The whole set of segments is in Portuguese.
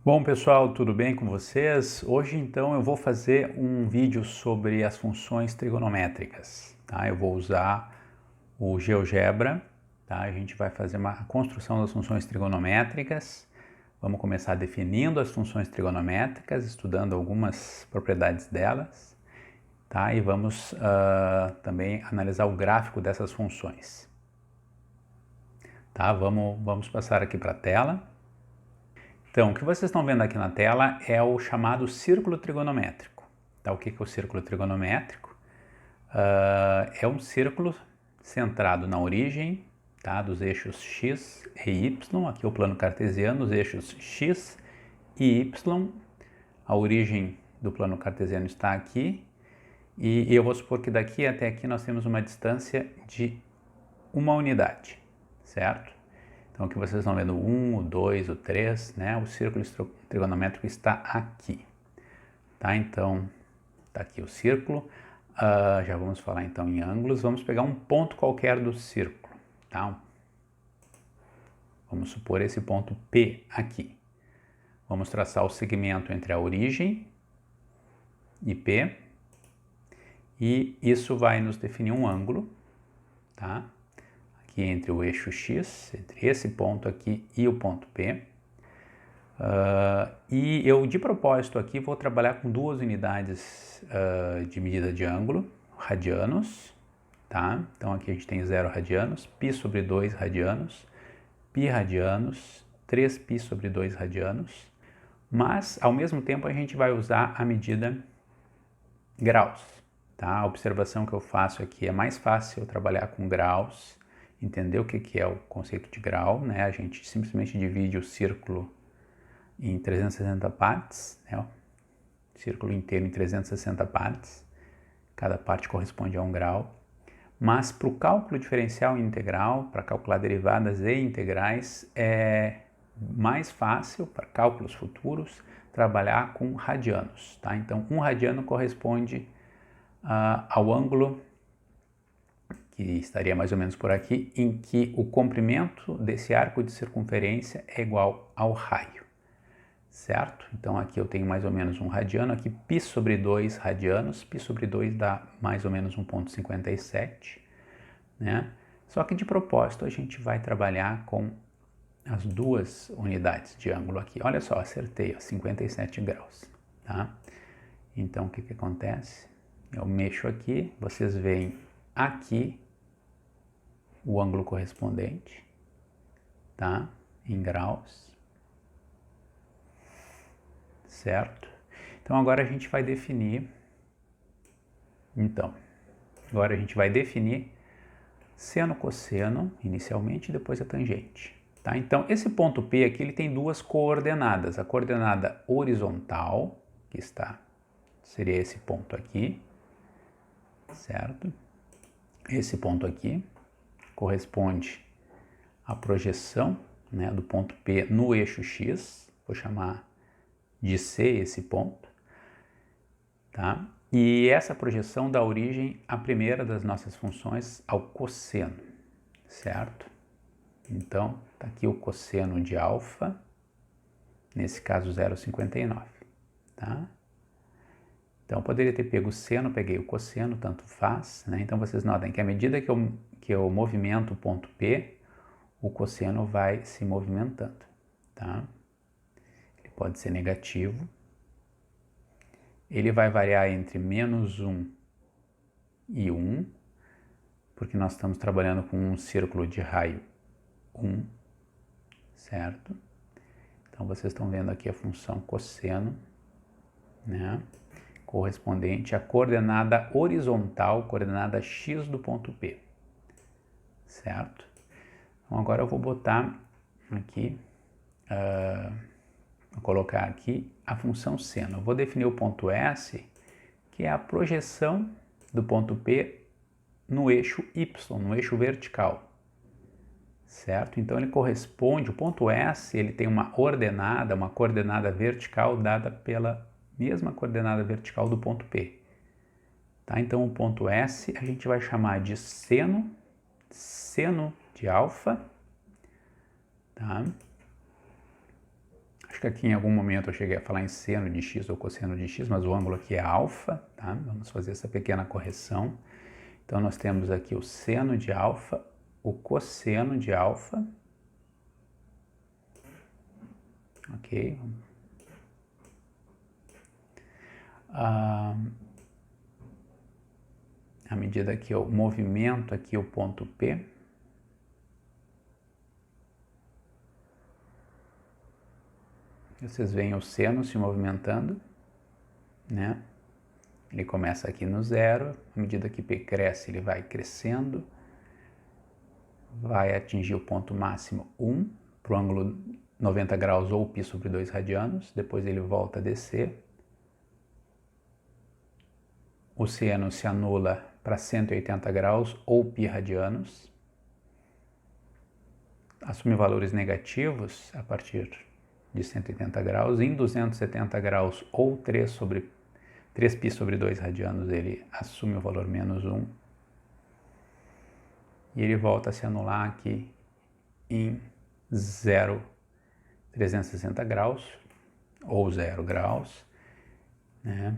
Bom, pessoal, tudo bem com vocês? Hoje, então, eu vou fazer um vídeo sobre as funções trigonométricas, tá? Eu vou usar o GeoGebra, tá? A gente vai fazer uma construção das funções trigonométricas. Vamos começar definindo as funções trigonométricas, estudando algumas propriedades delas, tá? E vamos também analisar o gráfico dessas funções, tá? Vamos passar aqui para a tela. Então, o que vocês estão vendo aqui na tela é o chamado círculo trigonométrico. Tá? O que é o círculo trigonométrico? É um círculo centrado na origem, tá? Dos eixos x e y, aqui é o plano cartesiano, os eixos x e y. A origem do plano cartesiano está aqui, e eu vou supor que daqui até aqui nós temos uma distância de uma unidade, certo? Então aqui vocês estão vendo o 1, o 2, o 3, né? O círculo trigonométrico está aqui, tá? Então, tá aqui o círculo. Já vamos falar então em ângulos. Vamos pegar um ponto qualquer do círculo, tá? Vamos supor esse ponto P aqui. Vamos traçar o segmento entre a origem e P. E isso vai nos definir um ângulo, tá? Aqui entre o eixo X, entre esse ponto aqui e o ponto P. E eu, de propósito aqui, vou trabalhar com duas unidades de medida de ângulo, radianos, tá? Então aqui a gente tem 0 radianos, π sobre 2 radianos, π radianos, 3π sobre 2 radianos, mas ao mesmo tempo a gente vai usar a medida graus, tá? A observação que eu faço aqui é mais fácil eu trabalhar com graus, entender o que é o conceito de grau, né? A gente simplesmente divide o círculo em 360 partes, né? O círculo inteiro em 360 partes, cada parte corresponde a um grau. Mas para o cálculo diferencial e integral, para calcular derivadas e integrais, é mais fácil, para cálculos futuros, trabalhar com radianos, tá? Então, um radiano corresponde ao ângulo que estaria mais ou menos por aqui, em que o comprimento desse arco de circunferência é igual ao raio, certo? Então aqui eu tenho mais ou menos um radiano, aqui π sobre 2 radianos, π sobre 2 dá mais ou menos 1,57, né? Só que de propósito a gente vai trabalhar com as duas unidades de ângulo aqui. Olha só, acertei, ó, 57 graus, tá? Então o que acontece? Eu mexo aqui, vocês veem aqui o ângulo correspondente, tá? Em graus, certo? Então agora a gente vai definir, seno, cosseno, inicialmente, e depois a tangente, tá? Então esse ponto P aqui, ele tem duas coordenadas, a coordenada horizontal, que seria esse ponto aqui, certo? Esse ponto aqui corresponde à projeção, né, do ponto P no eixo X, vou chamar de C esse ponto, tá? E essa projeção dá origem à primeira das nossas funções, ao cosseno, certo? Então, tá aqui o cosseno de alfa, nesse caso 0,59, tá? Então, eu poderia ter pego o seno, peguei o cosseno, tanto faz, né? Então, vocês notem que à medida que eu movimento o ponto P, o cosseno vai se movimentando, tá? Ele pode ser negativo. Ele vai variar entre menos 1 e 1, porque nós estamos trabalhando com um círculo de raio 1, certo? Então, vocês estão vendo aqui a função cosseno, né? Correspondente à coordenada horizontal, coordenada x do ponto P, certo? Então agora eu vou botar aqui, vou colocar aqui a função seno. Eu vou definir o ponto S, que é a projeção do ponto P no eixo Y, no eixo vertical, certo? Então ele corresponde, o ponto S, ele tem uma coordenada vertical dada pela mesma coordenada vertical do ponto P, tá? Então o ponto S a gente vai chamar de seno de alfa, tá? Acho que aqui em algum momento eu cheguei a falar em seno de x ou cosseno de x, mas o ângulo aqui é alfa, tá? Vamos fazer essa pequena correção. Então, nós temos aqui o seno de alfa, o cosseno de alfa, ok? À medida que eu movimento aqui o ponto P, vocês veem o seno se movimentando, né? Ele começa aqui no zero, à medida que P cresce, ele vai crescendo, vai atingir o ponto máximo 1, para o ângulo 90 graus ou π sobre 2 radianos, depois ele volta a descer. O seno se anula para 180 graus ou π radianos. Assume valores negativos a partir de 180 graus. Em 270 graus ou 3π sobre 2 radianos, ele assume o valor menos 1. E ele volta a se anular aqui em 360 graus ou 0 graus, né?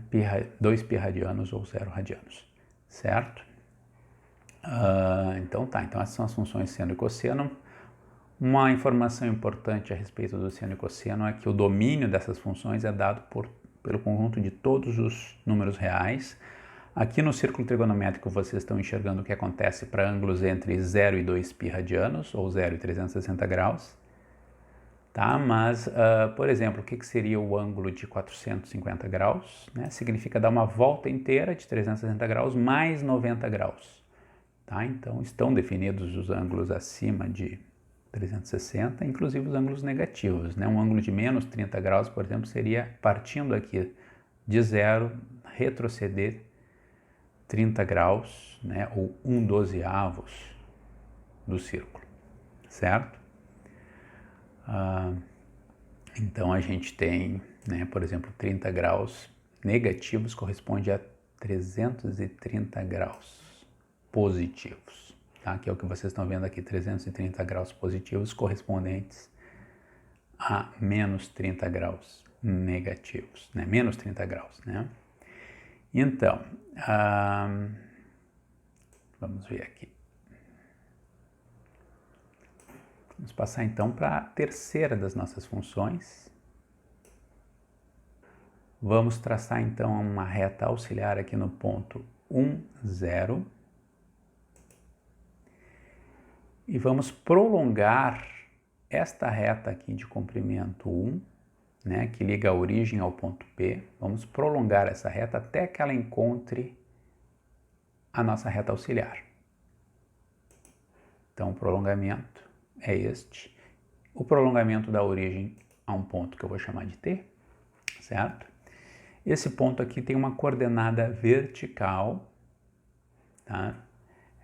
2π radianos ou 0 radianos, certo? Então essas são as funções seno e cosseno. Uma informação importante a respeito do seno e cosseno é que o domínio dessas funções é dado pelo conjunto de todos os números reais. Aqui no círculo trigonométrico vocês estão enxergando o que acontece para ângulos entre 0 e 2π radianos, ou 0 e 360 graus. Tá? Mas, por exemplo, o que seria o ângulo de 450 graus? Né? Significa dar uma volta inteira de 360 graus mais 90 graus. Tá? Então, estão definidos os ângulos acima de 360, inclusive os ângulos negativos. Né? Um ângulo de menos 30 graus, por exemplo, seria partindo aqui de zero, retroceder 30 graus, né? Ou 1/12 do círculo, certo? Então a gente tem, né, por exemplo, 30 graus negativos corresponde a 330 graus positivos, tá? Que é o que vocês estão vendo aqui, 330 graus positivos correspondentes a menos 30 graus negativos, né? Menos 30 graus, né? Então, vamos ver aqui. Vamos passar então para a terceira das nossas funções. Vamos traçar então uma reta auxiliar aqui no ponto 1, 0. E vamos prolongar esta reta aqui de comprimento 1, né, que liga a origem ao ponto P. Vamos prolongar essa reta até que ela encontre a nossa reta auxiliar. Então, o prolongamento é este. O prolongamento da origem a um ponto que eu vou chamar de T, certo? Esse ponto aqui tem uma coordenada vertical, tá?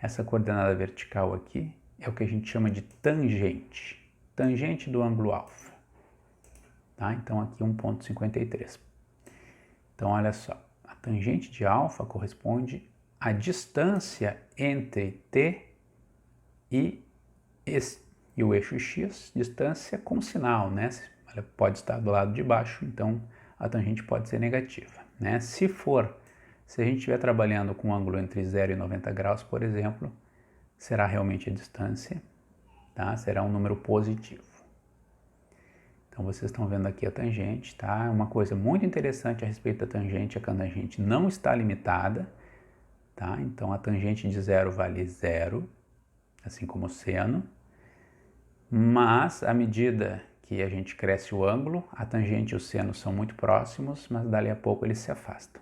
Essa coordenada vertical aqui é o que a gente chama de tangente, tangente do ângulo alfa, tá? Então, aqui 1,53. Então, olha só, a tangente de alfa corresponde à distância entre T e o eixo x, distância com sinal, né? Ela pode estar do lado de baixo, então a tangente pode ser negativa, né? Se a gente estiver trabalhando com um ângulo entre 0 e 90 graus, por exemplo, será realmente a distância, tá? Será um número positivo. Então, vocês estão vendo aqui a tangente, tá? Uma coisa muito interessante a respeito da tangente é que a tangente não está limitada, tá? Então, a tangente de 0 vale 0, assim como o seno, mas à medida que a gente cresce o ângulo, a tangente e o seno são muito próximos, mas dali a pouco eles se afastam.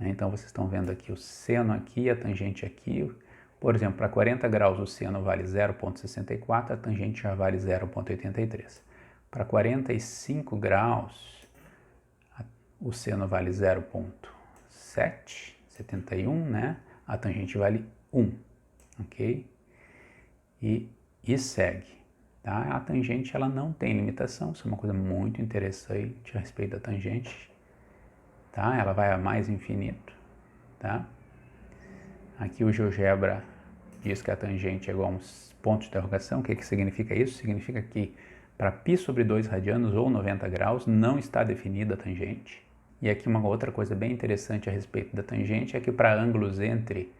Então, vocês estão vendo aqui o seno aqui, a tangente aqui. Por exemplo, para 40 graus o seno vale 0,64, a tangente já vale 0,83. Para 45 graus, o seno vale 0,771, né? A tangente vale 1, ok? E segue, tá? A tangente, ela não tem limitação, isso é uma coisa muito interessante a respeito da tangente, tá? Ela vai a mais infinito, tá? Aqui o GeoGebra diz que a tangente é igual a um ponto de interrogação. O que significa isso? Significa que Para π sobre 2 radianos ou 90 graus não está definida a tangente. E aqui uma outra coisa bem interessante a respeito da tangente é que para ângulos entre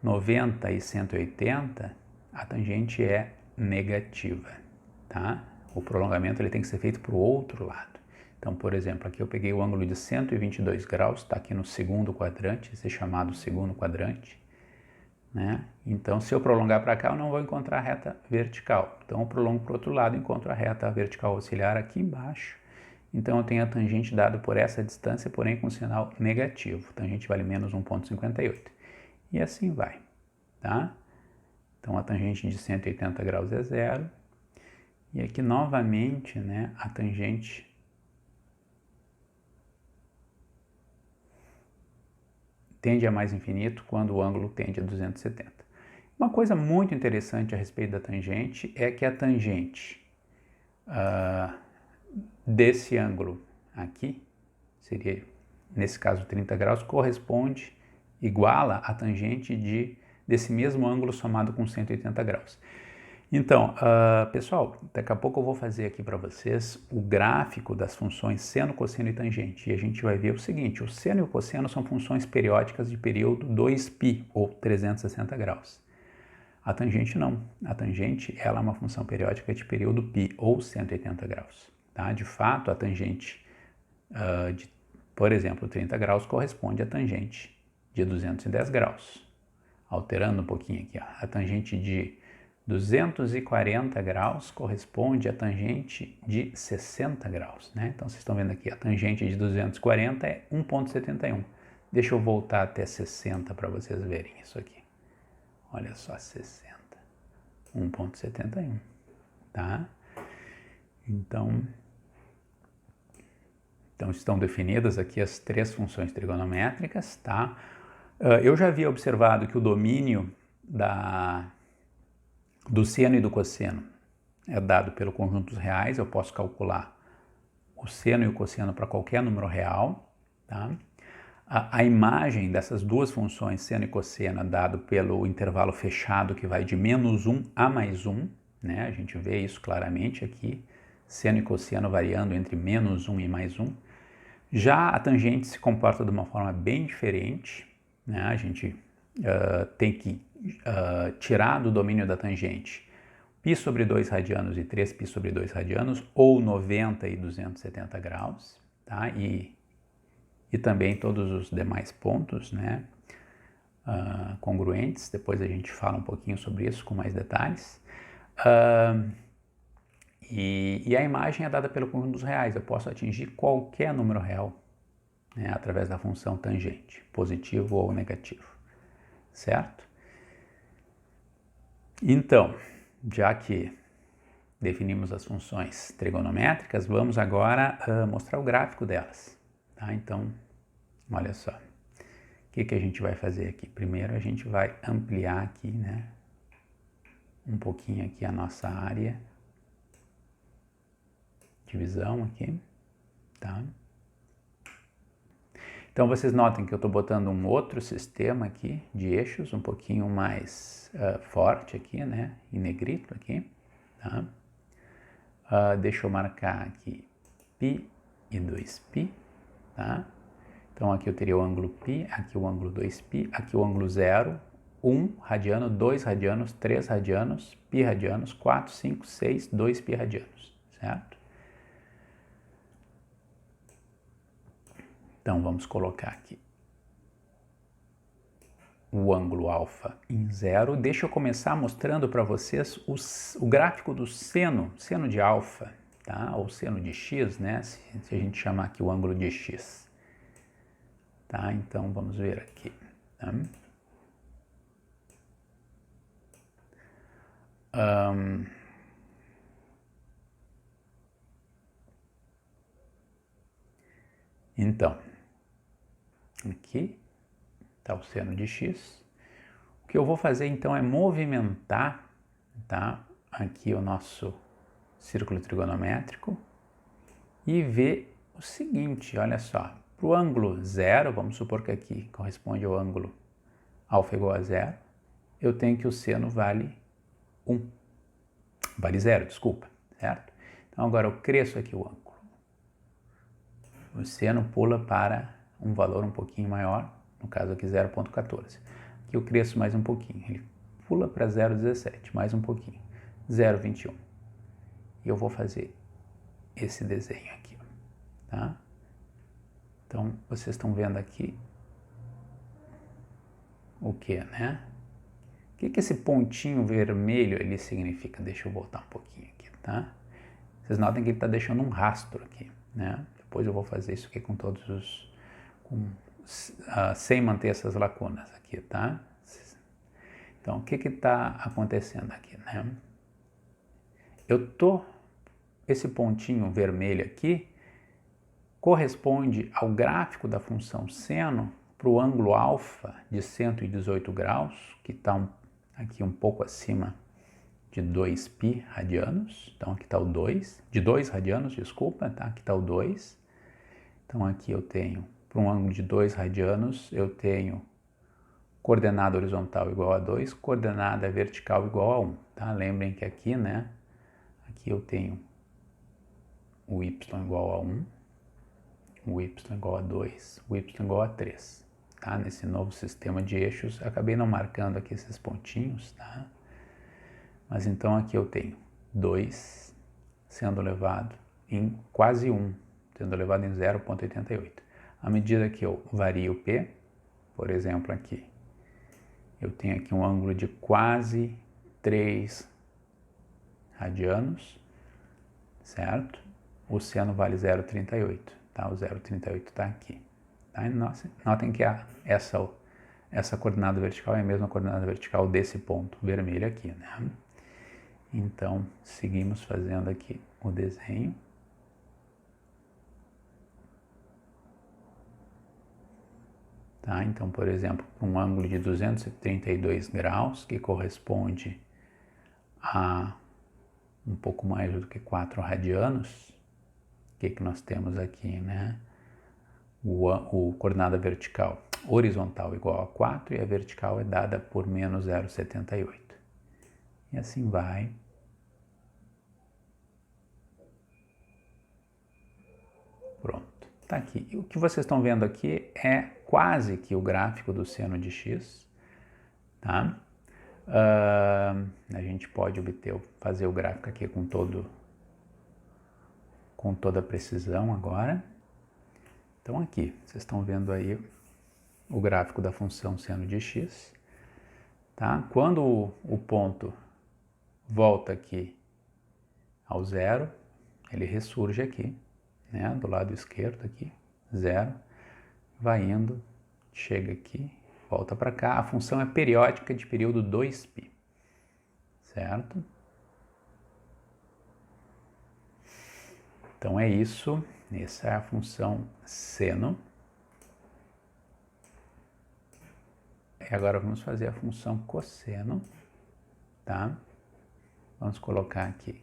90 e 180, a tangente é negativa, tá? O prolongamento ele tem que ser feito para o outro lado. Então, por exemplo, aqui eu peguei o ângulo de 122 graus, está aqui no segundo quadrante, esse é chamado segundo quadrante, né? Então, se eu prolongar para cá, eu não vou encontrar a reta vertical. Então, eu prolongo para o outro lado, encontro a reta vertical auxiliar aqui embaixo. Então, eu tenho a tangente dada por essa distância, porém com sinal negativo. Tangente vale menos 1,58. E assim vai, tá? Então, a tangente de 180 graus é zero. E aqui, novamente, né, a tangente tende a mais infinito quando o ângulo tende a 270. Uma coisa muito interessante a respeito da tangente é que a tangente desse ângulo aqui, seria nesse caso 30 graus, corresponde, iguala a tangente desse mesmo ângulo somado com 180 graus. Então, pessoal, daqui a pouco eu vou fazer aqui para vocês o gráfico das funções seno, cosseno e tangente. E a gente vai ver o seguinte, o seno e o cosseno são funções periódicas de período 2π, ou 360 graus. A tangente não. A tangente ela é uma função periódica de período π, ou 180 graus. Tá? De fato, a tangente de, por exemplo, 30 graus corresponde à tangente de 210 graus. Alterando um pouquinho aqui, ó, a tangente de 240 graus corresponde à tangente de 60 graus, né? Então, vocês estão vendo aqui, a tangente de 240 é 1,71. Deixa eu voltar até 60 para vocês verem isso aqui. Olha só, 60. 1,71, tá? Então, estão definidas aqui as três funções trigonométricas, tá? Eu já havia observado que o domínio do seno e do cosseno é dado pelo conjunto dos reais. Eu posso calcular o seno e o cosseno para qualquer número real, tá? A imagem dessas duas funções, seno e cosseno, é dado pelo intervalo fechado que vai de -1 a +1, né? A gente vê isso claramente aqui, seno e cosseno variando entre -1 e +1. Já a tangente se comporta de uma forma bem diferente, né? A gente tem que tirar do domínio da tangente π sobre 2 radianos e 3π sobre 2 radianos, ou 90 e 270 graus, tá? E também todos os demais pontos, né, congruentes. Depois a gente fala um pouquinho sobre isso com mais detalhes. E a imagem é dada pelo conjunto dos reais. Eu posso atingir qualquer número real, né, através da função tangente, positivo ou negativo, certo? Então, já que definimos as funções trigonométricas, vamos agora mostrar o gráfico delas, tá? Então, olha só, o que a gente vai fazer aqui? Primeiro a gente vai ampliar aqui, né, um pouquinho aqui a nossa área de visão aqui, tá? Então vocês notem que eu estou botando um outro sistema aqui de eixos, um pouquinho mais forte aqui, né, em negrito aqui, tá? Deixa eu marcar aqui π e 2π, tá? Então aqui eu teria o ângulo π, aqui o ângulo 2π, aqui o ângulo 0, 1 radiano, 2 radianos, 3 radianos, π radianos, 4, 5, 6, 2π radianos, certo? Então vamos colocar aqui o ângulo alfa em 0. Deixa eu começar mostrando para vocês o gráfico do seno de alfa, tá? Ou seno de x, né? Se a gente chamar aqui o ângulo de x. Tá? Então vamos ver aqui. Tá? Então, aqui está o seno de x. O que eu vou fazer então é movimentar, tá, aqui o nosso círculo trigonométrico e ver o seguinte, olha só, para o ângulo 0, vamos supor que aqui corresponde ao ângulo alfa igual a 0, eu tenho que o seno vale 1, vale 0, desculpa, certo? Então agora eu cresço aqui o ângulo. O seno pula para um valor um pouquinho maior, no caso aqui 0,14. Aqui eu cresço mais um pouquinho, ele pula para 0,17, mais um pouquinho, 0,21. E eu vou fazer esse desenho aqui, tá? Então, vocês estão vendo aqui o que, né? O que esse pontinho vermelho ali significa? Deixa eu voltar um pouquinho aqui, tá? Vocês notem que ele está deixando um rastro aqui, né? Depois eu vou fazer isso aqui com todos os... sem manter essas lacunas aqui, tá? Então, o que está acontecendo aqui, né? Esse pontinho vermelho aqui corresponde ao gráfico da função seno para o ângulo alfa de 118 graus, que está aqui um pouco acima de 2π radianos. Então aqui está o 2, de 2 radianos, desculpa, tá? Aqui está o 2. Então aqui eu tenho, para um ângulo de 2 radianos, eu tenho coordenada horizontal igual a 2, coordenada vertical igual a 1, tá? Lembrem que aqui, né, aqui eu tenho o y igual a 1, o y igual a 2, o y igual a 3, tá? Nesse novo sistema de eixos, acabei não marcando aqui esses pontinhos, tá? Mas então aqui eu tenho 2 sendo elevado em quase 1, sendo elevado em 0,88. À medida que eu vario o P, por exemplo aqui, eu tenho aqui um ângulo de quase 3 radianos, certo? O seno vale 0,38, tá? O 0,38 está aqui. Tá? Notem que essa coordenada vertical é a mesma coordenada vertical desse ponto vermelho aqui, né? Então, seguimos fazendo aqui o desenho. Tá? Então, por exemplo, um ângulo de 232 graus, que corresponde a um pouco mais do que 4 radianos, o que nós temos aqui, né? O coordenada vertical horizontal igual a 4 e a vertical é dada por menos 0,78. E assim vai. Pronto, tá aqui. E o que vocês estão vendo aqui é quase que o gráfico do seno de x, tá? A gente pode fazer o gráfico aqui com toda a precisão agora. Então aqui, vocês estão vendo aí o gráfico da função seno de x, tá? Quando o ponto volta aqui ao zero, ele ressurge aqui, né? Do lado esquerdo aqui, zero, vai indo, chega aqui, volta para cá. A função é periódica de período 2π, certo? Então é isso, essa é a função seno. E agora vamos fazer a função cosseno, tá? Vamos colocar aqui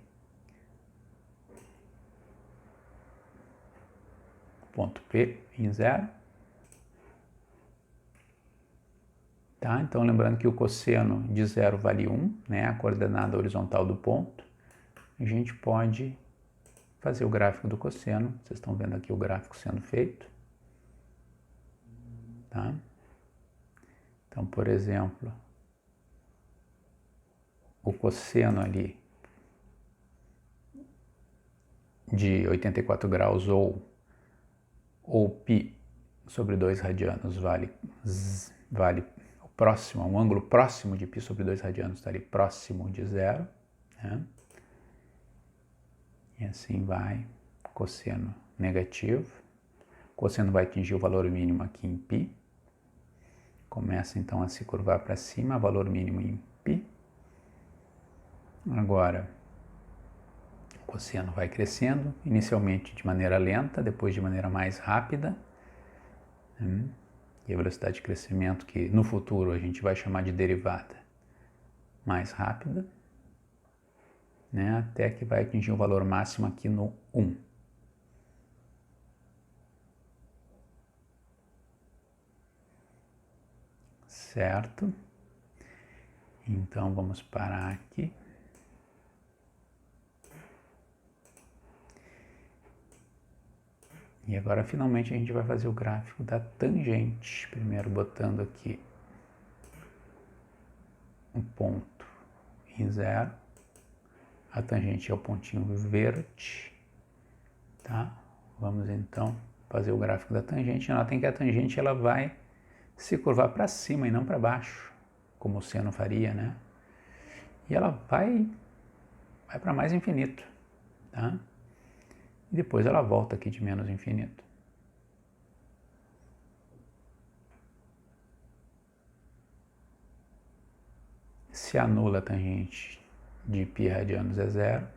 ponto P em 0. Tá? Então lembrando que o cosseno de 0 vale 1, né? A coordenada horizontal do ponto. A gente pode fazer o gráfico do cosseno. Vocês estão vendo aqui o gráfico sendo feito. Tá? Então, por exemplo, o cosseno ali de 84 graus ou π sobre 2 radianos vale o próximo, um ângulo próximo de π sobre 2 radianos está ali próximo de 0, né? E assim vai, cosseno negativo, cosseno vai atingir o valor mínimo aqui em π, começa então a se curvar para cima, valor mínimo em π. Agora, o cosseno vai crescendo, inicialmente de maneira lenta, depois de maneira mais rápida, né? E a velocidade de crescimento, que no futuro a gente vai chamar de derivada, mais rápida, né? Até que vai atingir o valor máximo aqui no 1. Certo? Então vamos parar aqui. E agora finalmente a gente vai fazer o gráfico da tangente. Primeiro botando aqui um ponto em 0. A tangente é o pontinho verde, tá? Vamos então fazer o gráfico da tangente. Notem que a tangente ela vai se curvar para cima e não para baixo, como o seno faria, né? E ela vai para mais infinito, tá? E depois ela volta aqui de menos infinito. Se anula a tangente de π radianos é 0.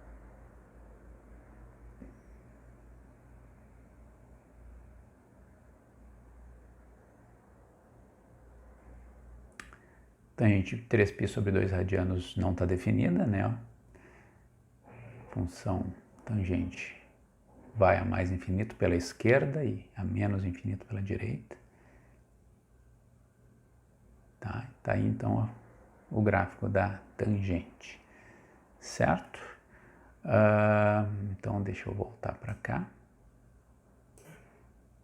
Tangente 3π sobre 2 radianos não está definida, né? Função tangente vai a mais infinito pela esquerda e a menos infinito pela direita. Tá aí então o gráfico da tangente, certo? Então deixa eu voltar para cá,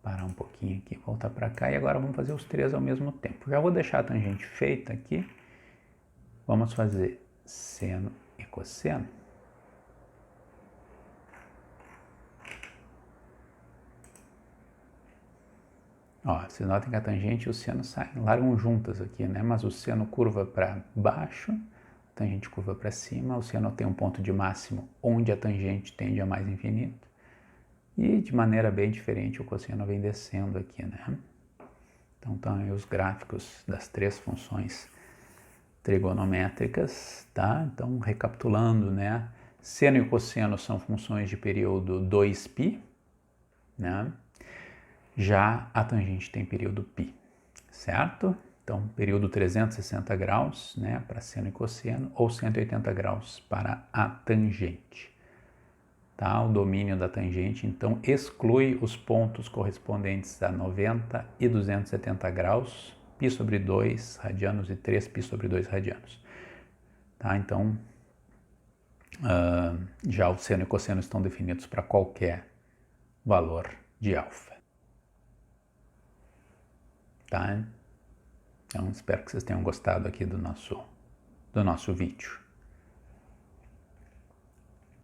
parar um pouquinho aqui, voltar para cá e agora vamos fazer os três ao mesmo tempo. Já vou deixar a tangente feita aqui, vamos fazer seno e cosseno. Ó, vocês notem que a tangente e o seno largam juntas aqui, né? Mas o seno curva para baixo, a tangente curva para cima, o seno tem um ponto de máximo onde a tangente tende a mais infinito. E de maneira bem diferente o cosseno vem descendo aqui, né? Então estão aí os gráficos das três funções trigonométricas, tá? Então recapitulando, né? Seno e cosseno são funções de período 2π, né? Já a tangente tem período π, certo? Então, período 360 graus, né, para seno e cosseno, ou 180 graus para a tangente. Tá? O domínio da tangente, então, exclui os pontos correspondentes a 90 e 270 graus, π sobre 2 radianos e 3π sobre 2 radianos. Tá? Então, já o seno e cosseno estão definidos para qualquer valor de alfa. Tá? Então, espero que vocês tenham gostado aqui do nosso vídeo.